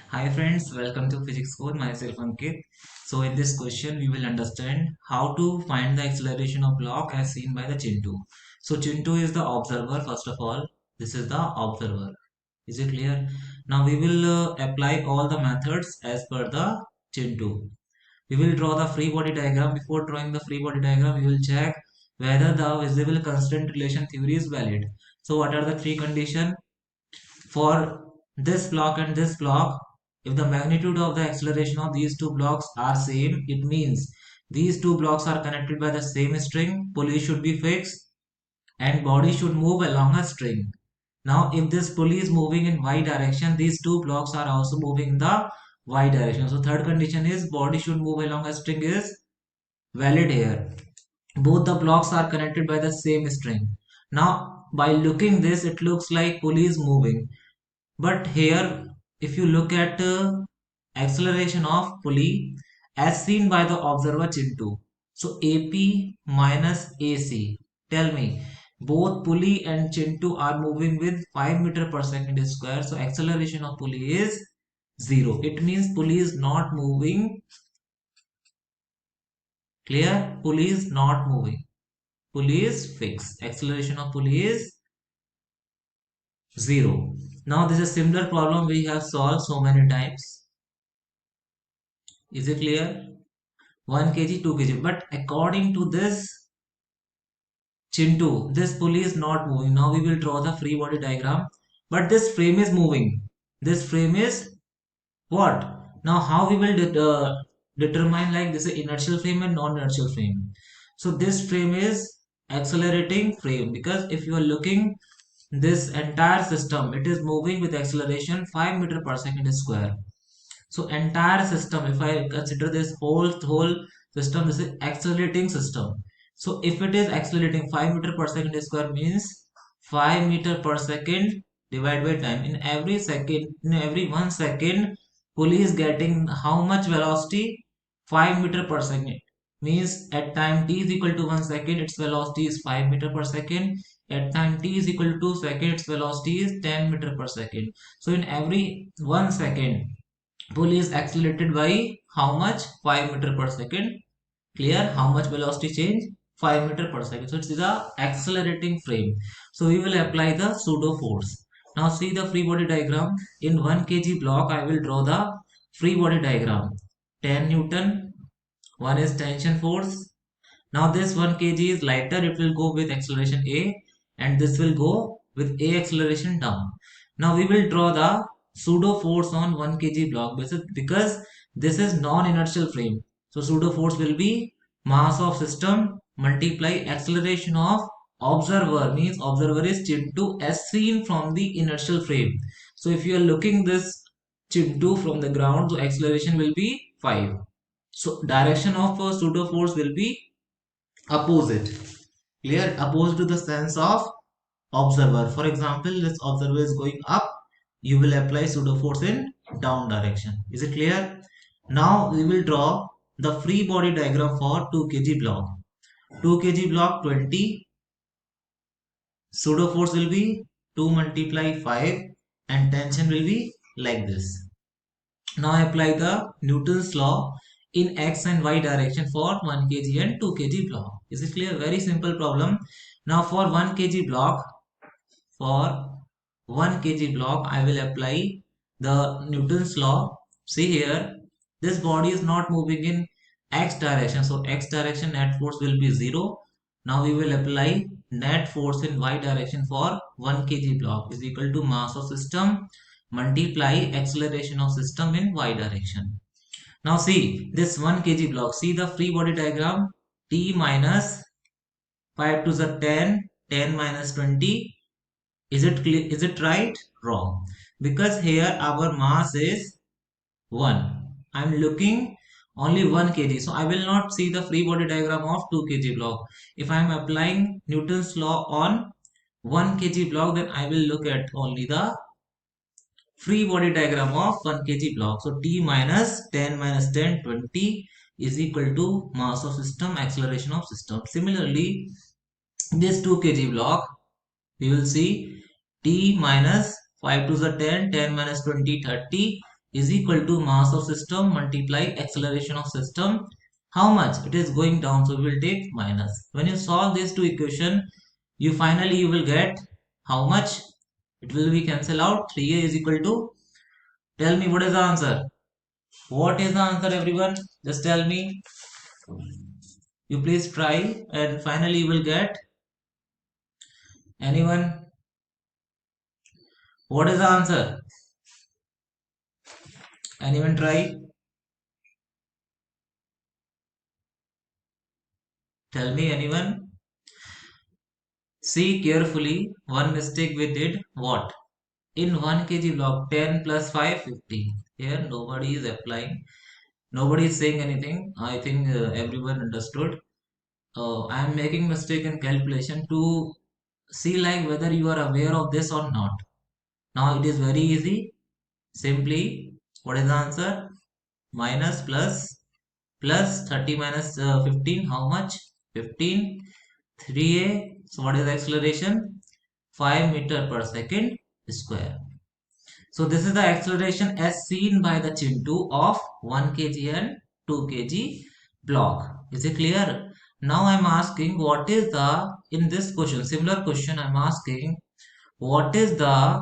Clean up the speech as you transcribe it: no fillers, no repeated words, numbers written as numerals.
Hi friends, welcome to Physicscoach. Myself Ankit. So in this question, we will understand how to find the acceleration of block as seen by the Chintu. So Chintu is the observer. First of all, this is the observer. Is it clear? Now we will apply all the methods as per the Chintu. We will draw the free body diagram. Before drawing the free body diagram, we will check whether the visible constant relation theory is valid. So what are the three conditions? For this block and this block, if the magnitude of the acceleration of these two blocks are same, it means these two blocks are connected by the same string, pulley should be fixed and body should move along a string. Now if this pulley is moving in y direction, these two blocks are also moving in the y direction. So third condition is body should move along a string is valid here. Both the blocks are connected by the same string. Now by looking this, it looks like pulley is moving. But here, if you look at acceleration of pulley as seen by the observer Chintu. So AP minus AC. Tell me, both pulley and Chintu are moving with 5 meter per second square. So acceleration of pulley is 0. It means pulley is not moving. Clear? Pulley is not moving. Pulley is fixed. Acceleration of pulley is 0. Now this is a similar problem we have solved so many times. Is it clear? 1 kg, 2 kg. But according to this Chintu, this pulley is not moving. Now we will draw the free body diagram. But this frame is moving. This frame is what? Now how we will determine like this is inertial frame and non-inertial frame. So this frame is accelerating frame because if you are looking this entire system, it is moving with acceleration 5 meter per second square. So entire system, if I consider this whole system, this is accelerating system. So if it is accelerating 5 meter per second square means 5 meter per second divided by time. In every second, in every 1 second, pulley is getting how much velocity? 5 meter per second. Means at time t is equal to 1 second, its velocity is 5 meter per second. At time t is equal to 2 seconds, its velocity is 10 meter per second. So in every 1 second, pulley is accelerated by how much? 5 meter per second. Clear? How much velocity change? 5 meter per second. So it is a accelerating frame. So we will apply the pseudo force. Now see the free body diagram. In 1 kg block, I will draw the free body diagram. 10 Newton. One is tension force. Now this 1 kg is lighter. It will go with acceleration A and this will go with A acceleration down. Now we will draw the pseudo force on 1 kg block because this is non-inertial frame. So pseudo force will be mass of system multiply acceleration of observer, means observer is Chintu as seen from the inertial frame. So if you are looking this Chintu from the ground, so acceleration will be 5. So direction of pseudo force will be opposite. Clear? Opposite to the sense of observer. For example, this observer is going up, you will apply pseudo force in down direction. Is it clear? Now we will draw the free body diagram for 2 kg block. 2 kg block 20, pseudo force will be 2 multiply 5 and tension will be like this. Now apply the Newton's law in x and y direction for 1 kg and 2 kg block. Is it clear? Very simple problem. Now for 1 kg block, for 1 kg block, I will apply the Newton's law. See here, this body is not moving in x direction. So x direction net force will be 0. Now we will apply net force in y direction for 1 kg block is equal to mass of system multiply acceleration of system in y direction. Now see this 1 kg block. See the free body diagram. T minus 5 to the 10, 10 minus 20. Is it clear? Is it right? Wrong. Because here our mass is 1. I am looking only 1 kg. So I will not see the free body diagram of 2 kg block. If I am applying Newton's law on 1 kg block, then I will look at only the free body diagram of 1 kg block. So T minus 10 minus 10, 20 is equal to mass of system, acceleration of system. Similarly, this 2 kg block, we will see T minus 5 to the 10, 10 minus 20, 30 is equal to mass of system multiply acceleration of system. How much? It is going down, so we will take minus. When you solve these two equation, you will get how much? It will be cancel out. 3a is equal to, tell me what is the answer. What is the answer, everyone? Just tell me. You please try and finally you will get. Anyone? What is the answer? Anyone try? Tell me, anyone? See carefully, one mistake we did. What? In 1 kg block, 10 plus 5, 15. Here nobody is applying. Nobody is saying anything. I think everyone understood. I am making mistake in calculation to see like whether you are aware of this or not. Now it is very easy. Simply, what is the answer? Minus plus 30 minus 15. How much? 15. 3a. So what is the acceleration? 5 meter per second square. So this is the acceleration as seen by the Chintu of 1 kg and 2 kg block. Is it clear? Now I am asking what is the, in this question, similar question I am asking what is the